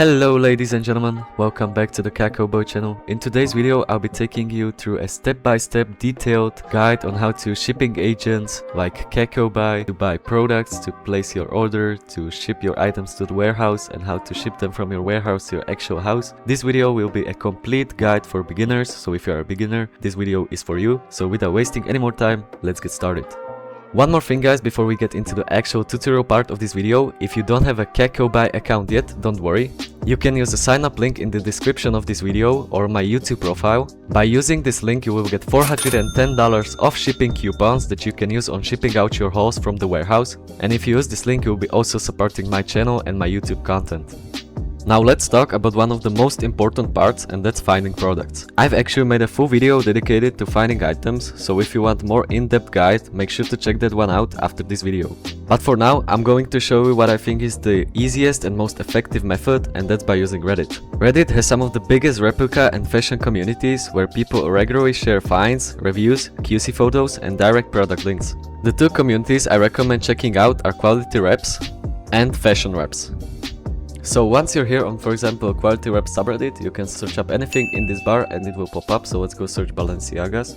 Hello ladies and gentlemen, welcome back to the Kako-Buy channel. In today's video I'll be taking you through a step-by-step detailed guide on how to shipping agents like Kako-Buy to buy products, to place your order, to ship your items to the warehouse, and how to ship them from your warehouse to your actual house. This video will be a complete guide for beginners, so if you are a beginner, this video is for you. So without wasting any more time, let's get started. One more thing guys, before we get into the actual tutorial part of this video, if you don't have a Kako-Buy account yet, don't worry. You can use the sign up link in the description of this video or my YouTube profile. By using this link you will get $410 off shipping coupons that you can use on shipping out your hauls from the warehouse. And if you use this link you will be also supporting my channel and my YouTube content. Now let's talk about one of the most important parts, and that's finding products. I've actually made a full video dedicated to finding items, so if you want more in-depth guide, make sure to check that one out after this video. But for now, I'm going to show you what I think is the easiest and most effective method, and that's by using Reddit. Reddit has some of the biggest replica and fashion communities where people regularly share finds, reviews, QC photos, and direct product links. The two communities I recommend checking out are quality reps and fashion reps. So once you're here on, for example, a quality rep subreddit, you can search up anything in this bar and it will pop up. So let's go search Balenciagas.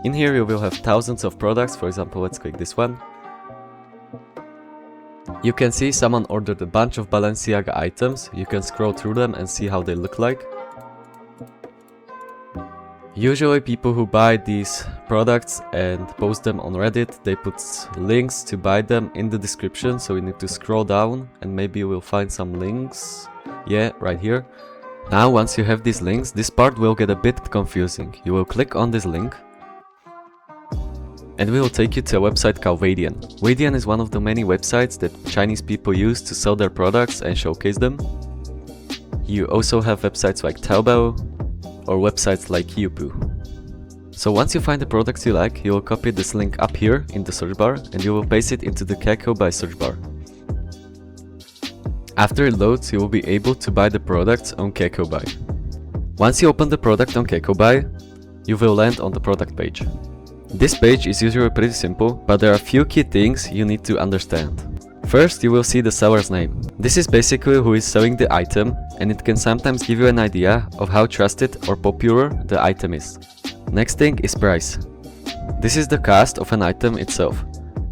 In here you will have thousands of products. For example, let's click this one. You can see someone ordered a bunch of Balenciaga items. You can scroll through them and see how they look like. Usually people who buy these products and post them on Reddit, they put links to buy them in the description, so we need to scroll down and maybe we'll find some links. Yeah, right here. Now once you have these links, this part will get a bit confusing. You will click on this link and we will take you to a website called Weidian. Weidian is one of the many websites that Chinese people use to sell their products and showcase them. You also have websites like Taobao or websites like Yupoo. So once you find the products you like, you will copy this link up here in the search bar and you will paste it into the Kako-Buy search bar. After it loads, you will be able to buy the products on Kako-Buy. Once you open the product on Kako-Buy, you will land on the product page. This page is usually pretty simple, but there are a few key things you need to understand. First, you will see the seller's name. This is basically who is selling the item, and it can sometimes give you an idea of how trusted or popular the item is. Next thing is price. This is the cost of an item itself.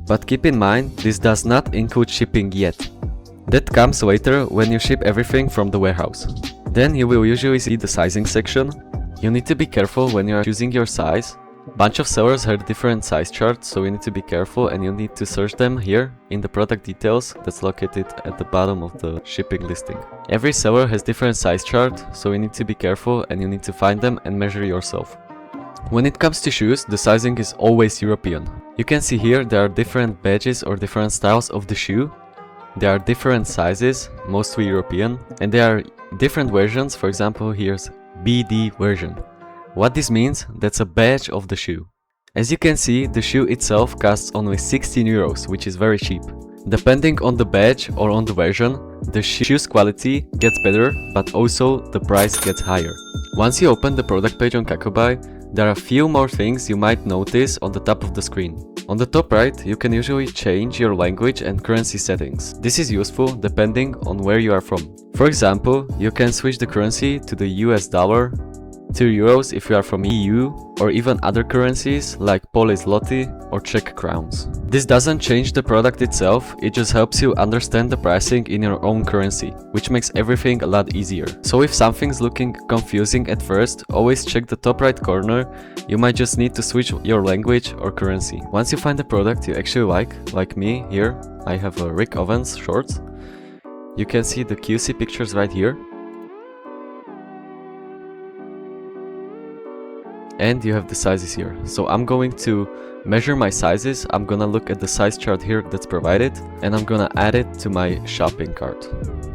But keep in mind, this does not include shipping yet. That comes later when you ship everything from the warehouse. Then you will usually see the sizing section. You need to be careful when you are choosing your size. Bunch of sellers have different size charts, so you need to be careful and you need to search them here in the product details that's located at the bottom of the shipping listing. Every seller has different size chart, so you need to be careful and you need to find them and measure yourself. When it comes to shoes, the sizing is always European. You can see here there are different badges or different styles of the shoe. There are different sizes, mostly European, and there are different versions. For example, here's BD version. What this means, that's a badge of the shoe. As you can see, the shoe itself costs only 16 euros, which is very cheap. Depending on the badge or on the version, the shoe's quality gets better, but also the price gets higher. Once you open the product page on Kako-Buy, there are a few more things you might notice on the top of the screen. On the top right, you can usually change your language and currency settings. This is useful depending on where you are from. For example, you can switch the currency to the US dollar, to euros if you are from EU, or even other currencies like Polish zloty or Czech crowns. This doesn't change the product itself, it just helps you understand the pricing in your own currency, which makes everything a lot easier. So if something's looking confusing at first, always check the top right corner. You might just need to switch your language or currency. Once you find a product you actually like me here, I have a Rick Owens shorts. You can see the QC pictures right here. And you have the sizes here. So I'm going to measure my sizes. I'm gonna look at the size chart here that's provided and I'm gonna add it to my shopping cart.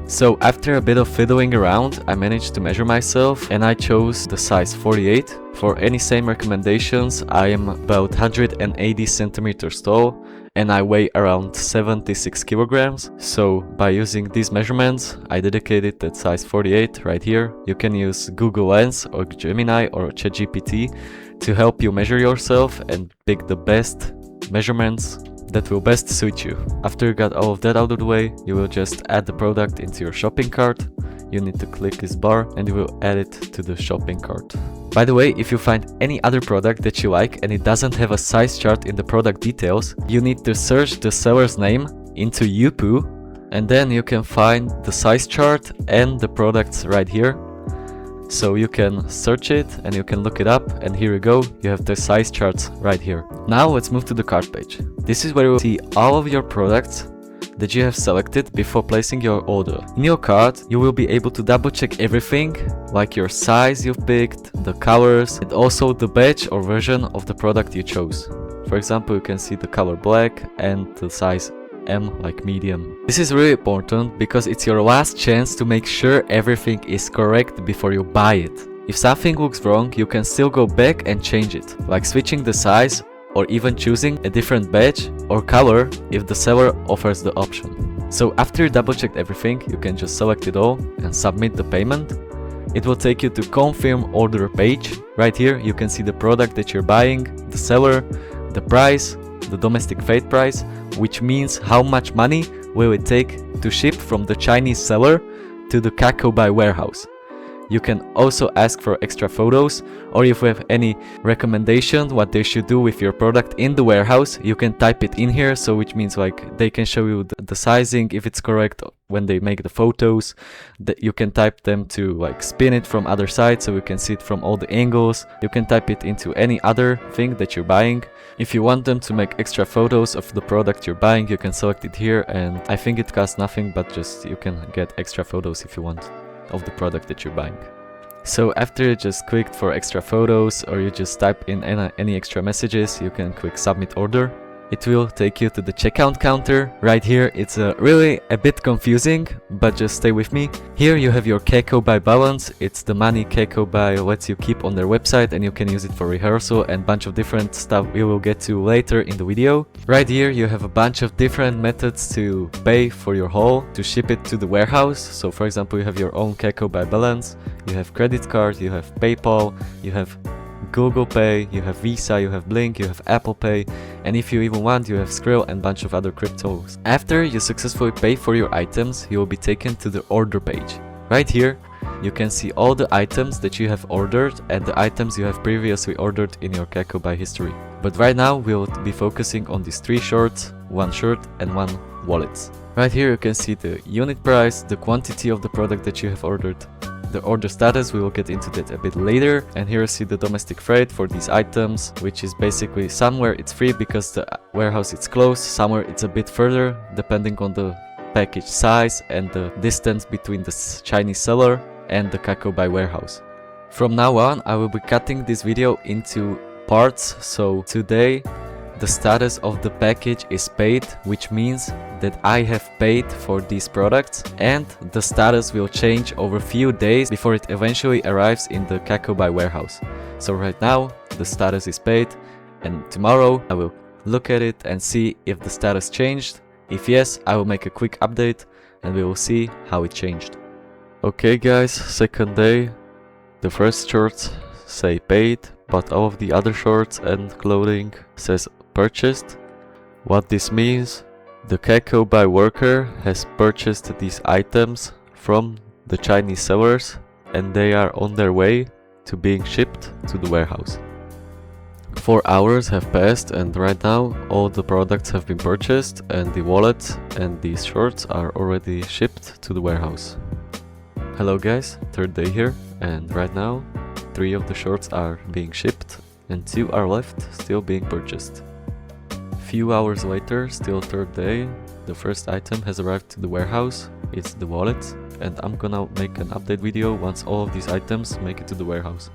So after a bit of fiddling around, I managed to measure myself and I chose the size 48. For any same recommendations, I am about 180 centimeters tall and I weigh around 76 kilograms. So by using these measurements, I dedicated that size 48 right here. You can use Google Lens or Gemini or ChatGPT to help you measure yourself and pick the best measurements that will best suit you. After you got all of that out of the way, you will just add the product into your shopping cart. You need to click this bar and you will add it to the shopping cart. By the way, if you find any other product that you like and it doesn't have a size chart in the product details, you need to search the seller's name into Yupoo, and then you can find the size chart and the products right here. So you can search it and you can look it up, and here you go, you have the size charts right here. Now let's move to the cart page. This is where you will see all of your products that you have selected before placing your order. In your cart, you will be able to double check everything, like your size you've picked, the colors, and also the batch or version of the product you chose. For example, you can see the color black and the size M, like medium. This is really important because it's your last chance to make sure everything is correct before you buy it. If something looks wrong, you can still go back and change it, like switching the size or even choosing a different batch or color if the seller offers the option. So after you double checked everything, you can just select it all and submit the payment. It will take you to confirm order page. Right here you can see the product that you're buying, the seller, the price, the domestic freight price, which means how much money will it take to ship from the Chinese seller to the Kako-Buy warehouse. You can also ask for extra photos, or if you have any recommendation what they should do with your product in the warehouse, you can type it in here, so which means like they can show you the sizing if it's correct when they make the photos. That you can type them to like spin it from other side so you can see it from all the angles. You can type it into any other thing that you're buying. If you want them to make extra photos of the product you're buying, you can select it here, and I think it costs nothing, but just you can get extra photos if you want of the product that you're buying. So after you just clicked for extra photos or you just type in any extra messages, you can click submit order. It will take you to the checkout counter. Right here it's really a bit confusing, but just stay with me. Here you have your Kako-Buy balance. It's the money Kako-Buy lets you keep on their website, and you can use it for rehearsal and bunch of different stuff we will get to later in the video. Right here you have a bunch of different methods to pay for your haul, to ship it to the warehouse. So for example, you have your own Kako-Buy balance, you have credit card, you have PayPal, you have Google Pay, you have Visa, you have Blink, you have Apple Pay, and if you even want, you have Skrill and bunch of other cryptos. After you successfully pay for your items, you will be taken to the order page. Right here, you can see all the items that you have ordered and the items you have previously ordered in your Kako-Buy history. But right now, we'll be focusing on these 3 shorts, 1 shirt and 1 wallet. Right here, you can see the unit price, the quantity of the product that you have ordered, the order status, we will get into that a bit later. And here you see the domestic freight for these items, which is basically somewhere it's free because the warehouse is closed, somewhere it's a bit further depending on the package size and the distance between the Chinese seller and the Kako-Buy warehouse. From now on, I will be cutting this video into parts. So today the status of the package is paid, which means that I have paid for these products, and the status will change over a few days before it eventually arrives in the Kako-Buy warehouse. So right now the status is paid, and tomorrow I will look at it and see if the status changed. If yes, I will make a quick update and we will see how it changed. Okay guys, second day. The first shorts say paid, but all of the other shorts and clothing says purchased. What this means, the Kako-Buy worker has purchased these items from the Chinese sellers and they are on their way to being shipped to the warehouse. 4 hours have passed and right now all the products have been purchased and the wallet and these shorts are already shipped to the warehouse. Hello guys, third day here, and right now 3 of the shorts are being shipped and 2 are left still being purchased. Few hours later, still third day, the first item has arrived to the warehouse. It's the wallet, and I'm gonna make an update video once all of these items make it to the warehouse.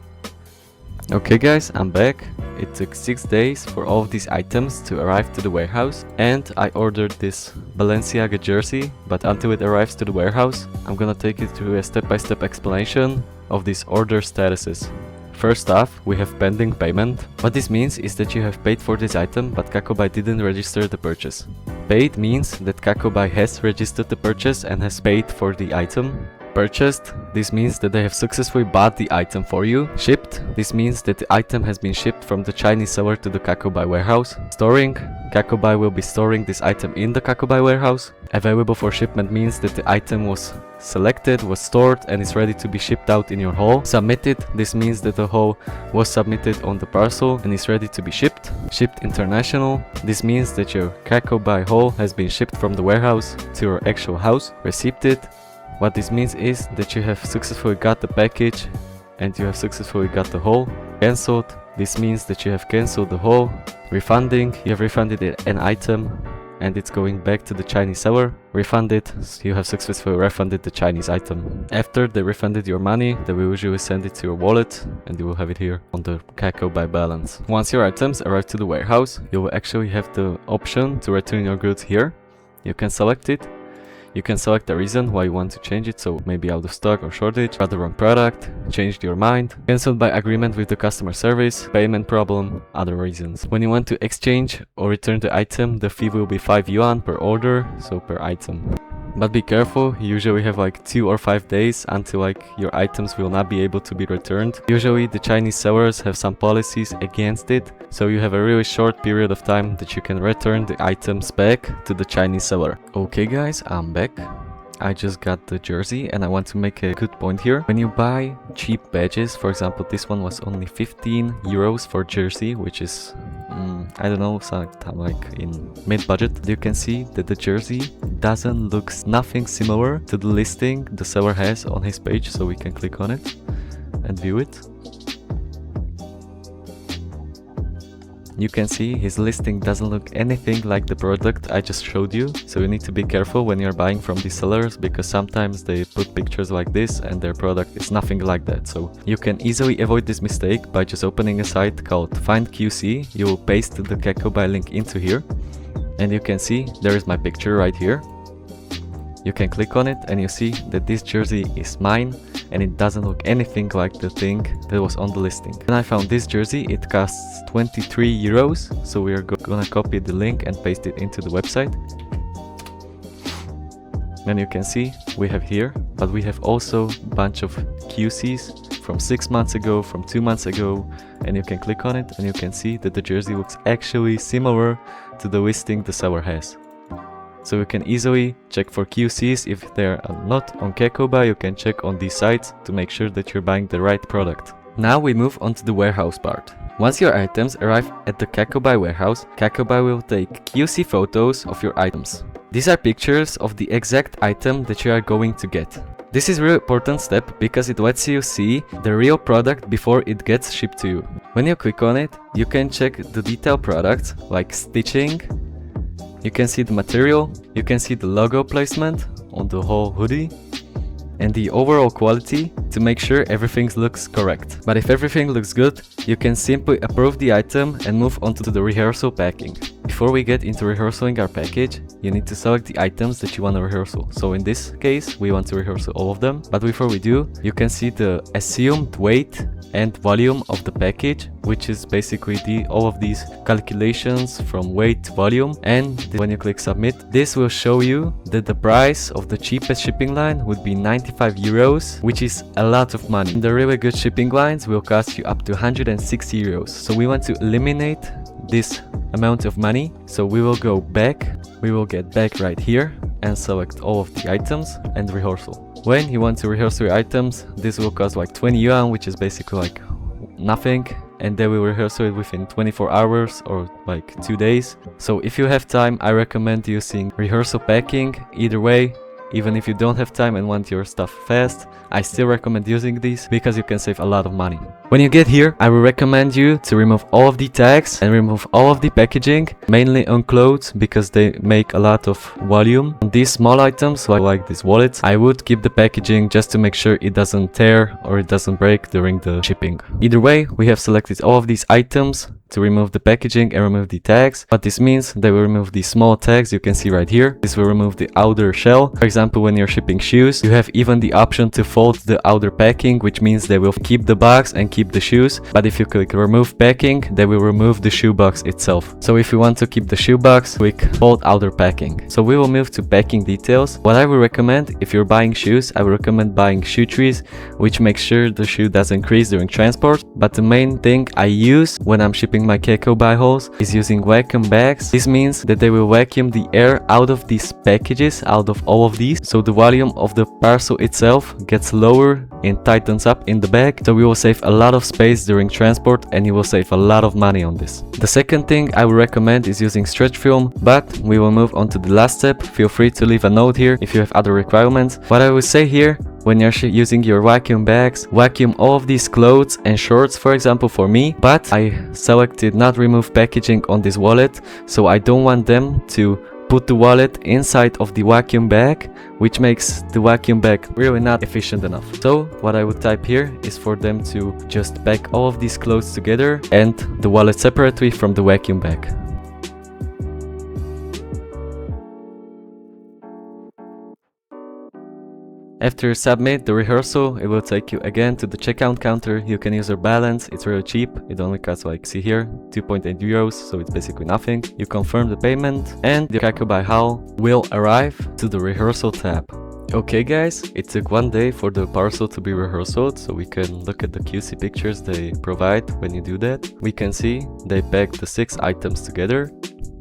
Okay guys, I'm back. It took 6 days for all of these items to arrive to the warehouse, and I ordered this Balenciaga jersey, but until it arrives to the warehouse, I'm gonna take you through a step-by-step explanation of these order statuses. First off, we have pending payment. What this means is that you have paid for this item, but Kako-Buy didn't register the purchase. Paid means that Kako-Buy has registered the purchase and has paid for the item. Purchased, this means that they have successfully bought the item for you. Shipped, this means that the item has been shipped from the Chinese seller to the Kako-Buy warehouse. Storing, Kako-Buy will be storing this item in the Kako-Buy warehouse. Available for shipment means that the item was selected, was stored, and is ready to be shipped out in your haul. Submitted, this means that the haul was submitted on the parcel and is ready to be shipped. Shipped international, this means that your Kako-Buy haul has been shipped from the warehouse to your actual house. Receipted, what this means is that you have successfully got the package and you have successfully got the haul. Cancelled, this means that you have cancelled the haul. Refunding, you have refunded an item and it's going back to the Chinese seller. Refunded, you have successfully refunded the Chinese item. After they refunded your money, they will usually send it to your wallet and you will have it here on the Kako-Buy balance. Once your items arrive to the warehouse, you will actually have the option to return your goods here. You can select it. You can select the reason why you want to change it, so maybe out of stock or shortage, got the wrong product, changed your mind, cancelled by agreement with the customer service, payment problem, other reasons. When you want to exchange or return the item, the fee will be 5 yuan per order, so per item. But be careful, you usually have like 2 or 5 days until like your items will not be able to be returned. Usually the Chinese sellers have some policies against it, so you have a really short period of time that you can return the items back to the Chinese seller. Okay guys, I'm back. I just got the jersey and I want to make a good point here. When you buy cheap badges, for example, this one was only 15 euros for jersey, which is, I don't know, sometime like in mid-budget. You can see that the jersey doesn't look nothing similar to the listing the seller has on his page, so we can click on it and view it. You can see his listing doesn't look anything like the product I just showed you, so you need to be careful when you're buying from these sellers because sometimes they put pictures like this and their product is nothing like that. So you can easily avoid this mistake by just opening a site called Find QC. You will paste the Kako-Buy link into here and you can see there is my picture right here. You can click on it and you see that this jersey is mine and it doesn't look anything like the thing that was on the listing. When I found this jersey, it costs 23 euros, so we are gonna copy the link and paste it into the website. And you can see we have here, but we have also a bunch of QCs from 6 months ago, from 2 months ago, and you can click on it and you can see that the jersey looks actually similar to the listing the seller has. So you can easily check for QCs. If they're not on Kako-Buy, you can check on these sites to make sure that you're buying the right product. Now we move on to the warehouse part. Once your items arrive at the Kako-Buy warehouse, Kako-Buy will take QC photos of your items. These are pictures of the exact item that you are going to get. This is a really important step because it lets you see the real product before it gets shipped to you. When you click on it, you can check the detailed products like stitching. You can see the material, you can see the logo placement on the whole hoodie and the overall quality to make sure everything looks correct. But if everything looks good, you can simply approve the item and move on to the rehearsal packing. Before we get into rehearsaling our package, you need to select the items that you want to rehearsal. So in this case, we want to rehearsal all of them. But before we do, you can see the assumed weight and volume of the package, which is basically all of these calculations from weight to volume. And when you click submit, this will show you that the price of the cheapest shipping line would be 95 euros, which is a lot of money. The really good shipping lines will cost you up to 160 euros. So we want to eliminate this amount of money. So we will go back, we will get back right here and select all of the items and rehearsal. When you want to rehearse your items, this will cost like 20 yuan, which is basically like nothing, and they will rehearse it within 24 hours or like 2 days. So if you have time, I recommend using rehearsal packing. Either way, even if you don't have time and want your stuff fast, I still recommend using these because you can save a lot of money. When you get here, I will recommend you to remove all of the tags and remove all of the packaging, mainly on clothes because they make a lot of volume. On these small items like these wallets, I would keep the packaging just to make sure it doesn't tear or it doesn't break during the shipping. Either way, we have selected all of these items to remove the packaging and remove the tags. What this means, they will remove the small tags you can see right here. This will remove the outer shell. For example, when you're shipping shoes, you have even the option to fold the outer packing, which means they will keep the box and keep the shoes. But if you click remove packing, they will remove the shoe box itself. So if you want to keep the shoe box, click fold outer packing. So we will move to packing details. What I would recommend if you're buying shoes, I would recommend buying shoe trees, which makes sure the shoe doesn't crease during transport. But the main thing I use when I'm shipping my Kako-Buy hauls is using vacuum bags. This means that they will vacuum the air out of these packages, out of all of these, so the volume of the parcel itself gets lower and tightens up in the bag. So we will save a lot of space during transport and you will save a lot of money on this. The second thing I would recommend is using stretch film, but we will move on to the last step. Feel free to leave a note here if you have other requirements. What I would say here, when you're using your vacuum bags, vacuum all of these clothes and shorts, for example, for me, but I selected not remove packaging on this wallet, so I don't want them to put the wallet inside of the vacuum bag, which makes the vacuum bag really not efficient enough. So what I would type here is for them to just pack all of these clothes together and the wallet separately from the vacuum bag. After you submit the rehearsal, it will take you again to the checkout counter. You can use your balance, it's really cheap. It only costs, like, see here, 2.8 euros, so it's basically nothing. You confirm the payment and the Kako-Buy haul will arrive to the rehearsal tab. Okay guys, it took 1 day for the parcel to be rehearsaled, so we can look at the QC pictures they provide when you do that. We can see they packed the 6 items together,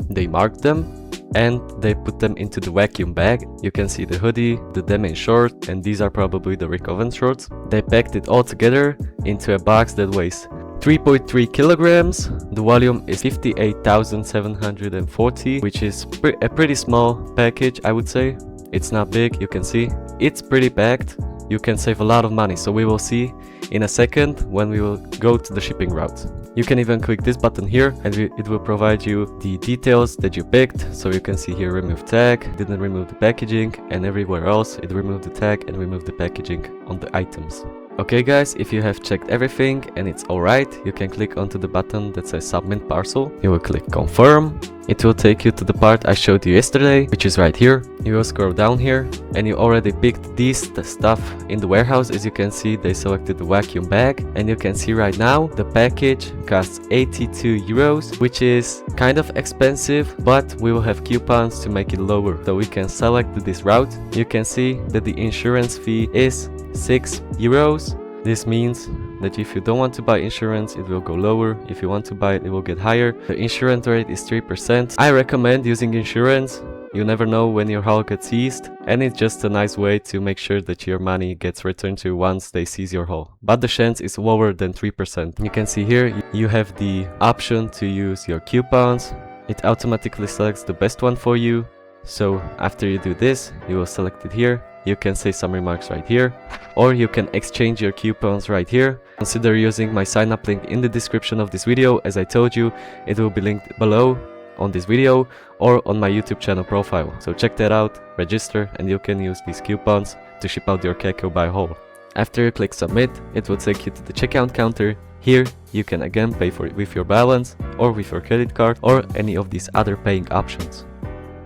they marked them, and they put them into the vacuum bag. You can see the hoodie, the denim short, and these are probably the Rick Owens shorts. They packed it all together into a box that weighs 3.3 kilograms. The volume is 58,740, which is a pretty small package, I would say. It's not big, you can see. It's pretty packed. You can save a lot of money, so we will see in a second when we will go to the shipping route. You can even click this button here and it will provide you the details that you picked. So you can see here remove tag, didn't remove the packaging, and everywhere else it removed the tag and removed the packaging on the items. Okay guys, if you have checked everything and it's alright, you can click onto the button that says submit parcel. You will click confirm. It will take you to the part I showed you yesterday, which is right here. You will scroll down here and you already picked the stuff in the warehouse. As you can see, they selected the vacuum bag, and you can see right now the package costs 82 euros, which is kind of expensive, but we will have coupons to make it lower. So we can select this route. You can see that the insurance fee is 6 euros. This means that if you don't want to buy insurance, it will go lower. If you want to buy it, it will get higher. The insurance rate is 3%. I recommend using insurance. You never know when your haul gets seized, and it's just a nice way to make sure that your money gets returned to you once they seize your haul. But the chance is lower than 3%. You can see here you have the option to use your coupons. It automatically selects the best one for you. So after you do this, you will select it here. You can say some remarks right here, or you can exchange your coupons right here. Consider using my sign up link in the description of this video. As I told you, it will be linked below on this video or on my YouTube channel profile. So check that out, register, and you can use these coupons to ship out your Kako-Buy haul. After you click submit, it will take you to the checkout counter. Here you can again pay for it with your balance or with your credit card or any of these other paying options.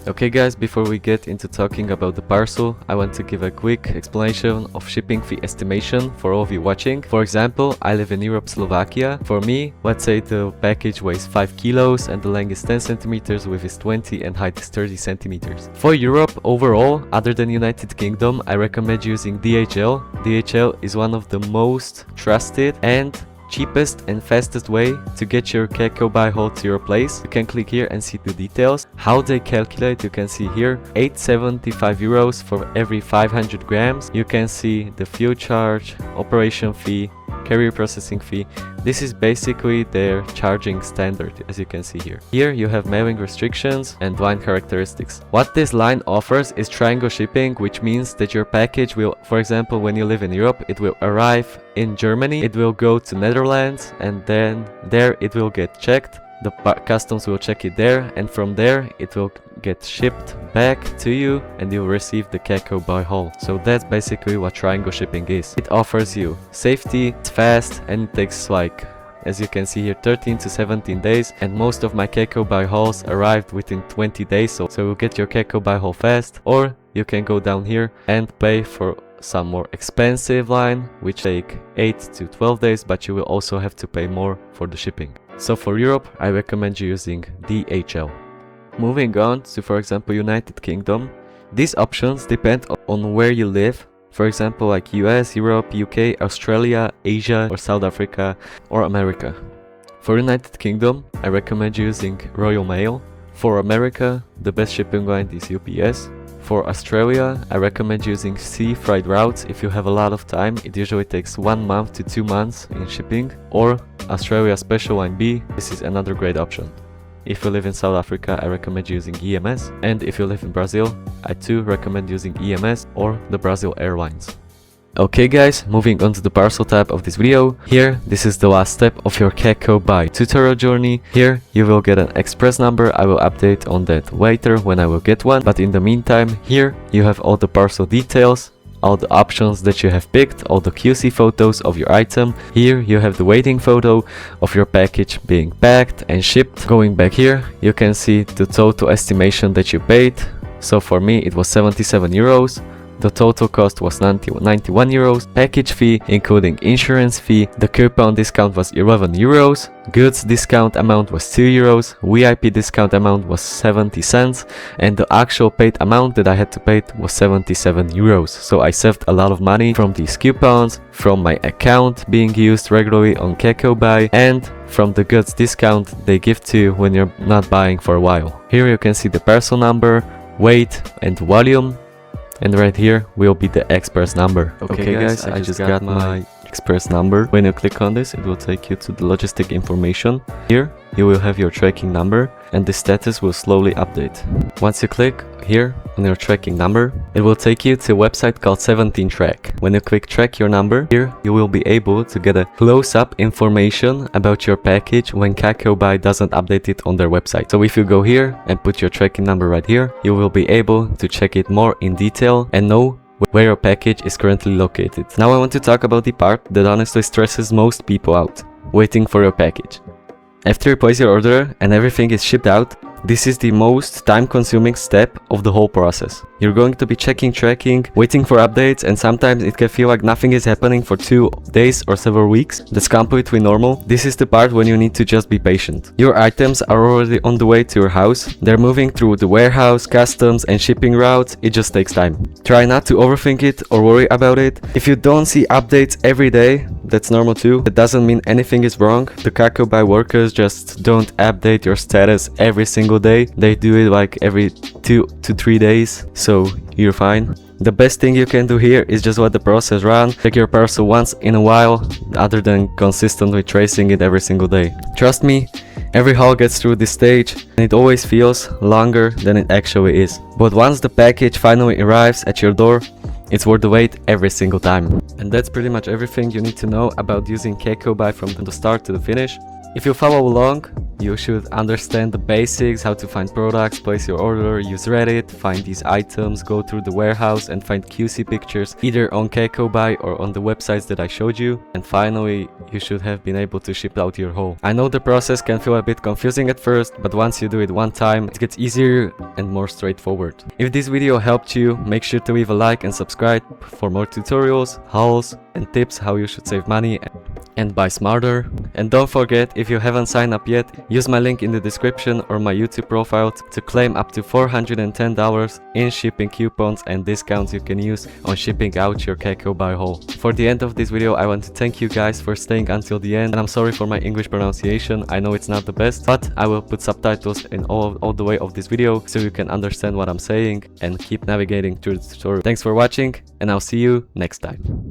Okay guys, before we get into talking about the parcel, I want to give a quick explanation of shipping fee estimation for all of you watching. For example, I live in Europe, Slovakia. For me, let's say the package weighs 5 kilos and the length is 10 centimeters, width is 20 and height is 30 centimeters. For Europe overall, other than United Kingdom, I recommend using DHL. DHL is one of the most trusted and cheapest and fastest way to get your Kako-Buy haul to your place. You can click here and see the details. How they calculate, you can see here 875 euros for every 500 grams. You can see the fuel charge, operation fee, carrier processing fee. This is basically their charging standard, as you can see here. Here you have mailing restrictions and line characteristics. What this line offers is triangle shipping, which means that your package will, for example, when you live in Europe, it will arrive in Germany, it will go to Netherlands, and then there it will get checked. The customs will check it there, and from there it will get shipped back to you and you'll receive the Kako-Buy haul. So that's basically what triangle shipping is. It offers you safety, it's fast, and it takes like as you can see here, 13 to 17 days, and most of my Kako-Buy hauls arrived within 20 days, so you'll get your Kako-Buy haul fast. Or you can go down here and pay for some more expensive line, which take 8 to 12 days, but you will also have to pay more for the shipping. So for Europe, I recommend you using DHL. Moving on to, for example, United Kingdom. These options depend on where you live. For example, like US, Europe, UK, Australia, Asia, or South Africa, or America. For United Kingdom, I recommend using Royal Mail. For America, the best shipping line is UPS. For Australia, I recommend using sea freight routes if you have a lot of time. It usually takes 1 month to 2 months in shipping. Or Australia Special Line B, this is another great option. If you live in South Africa, I recommend using EMS. And if you live in Brazil, I too recommend using EMS or the Brazil Airlines. Okay guys, moving on to the parcel tab of this video. Here, this is the last step of your Kako-Buy tutorial journey. Here, you will get an express number. I will update on that later when I will get one. But in the meantime, here you have all the parcel details, all the options that you have picked, all the QC photos of your item. Here you have the waiting photo of your package being packed and shipped. Going back here, you can see the total estimation that you paid. So for me, it was 77 euros. The total cost was 91 euros, package fee including insurance fee, the coupon discount was 11 euros, goods discount amount was 2 euros, VIP discount amount was 70 cents, and the actual paid amount that I had to pay was 77 euros. So I saved a lot of money from these coupons, from my account being used regularly on Kako-Buy, and from the goods discount they give to you when you're not buying for a while. Here you can see the parcel number, weight and volume. And right here will be the express number. Okay guys, I just got my express number. When you click on this, it will take you to the logistic information. Here you will have your tracking number and the status will slowly update. Once you click here on your tracking number, it will take you to a website called 17 Track. When you click track your number, here you will be able to get a close-up information about your package when Kako-Buy doesn't update it on their website. So if you go here and put your tracking number right here, you will be able to check it more in detail and know where your package is currently located. Now I want to talk about the part that honestly stresses most people out: waiting for your package. After you place your order and everything is shipped out, this is the most time-consuming step of the whole process. You're going to be checking tracking, waiting for updates, and sometimes it can feel like nothing is happening for 2 days or several weeks. That's completely normal. This is the part when you need to just be patient. Your items are already on the way to your house. They're moving through the warehouse, customs, and shipping routes. It just takes time. Try not to overthink it or worry about it. If you don't see updates every day, that's normal too. That doesn't mean anything is wrong. The Kako-Buy workers just don't update your status every single day. They do it like every 2 to 3 days, so you're fine. The best thing you can do here is just let the process run. Check your parcel once in a while, other than consistently tracing it every single day. Trust me, every haul gets through this stage and it always feels longer than it actually is. But once the package finally arrives at your door, it's worth the wait every single time. And that's pretty much everything you need to know about using Kako-Buy from the start to the finish. If you follow along, you should understand the basics, how to find products, place your order, use Reddit, find these items, go through the warehouse and find QC pictures either on Kako-Buy or on the websites that I showed you. And finally, you should have been able to ship out your haul. I know the process can feel a bit confusing at first, but once you do it one time, it gets easier and more straightforward. If this video helped you, make sure to leave a like and subscribe for more tutorials, hauls, and tips how you should save money and buy smarter. And don't forget, if you haven't signed up yet, use my link in the description or my YouTube profile to claim up to $410 in shipping coupons and discounts you can use on shipping out your Kako-Buy haul. For the end of this video, I want to thank you guys for staying until the end, and I'm sorry for my English pronunciation. I know it's not the best, but I will put subtitles in all the way of this video so you can understand what I'm saying and keep navigating through the tutorial. Thanks for watching, and I'll see you next time.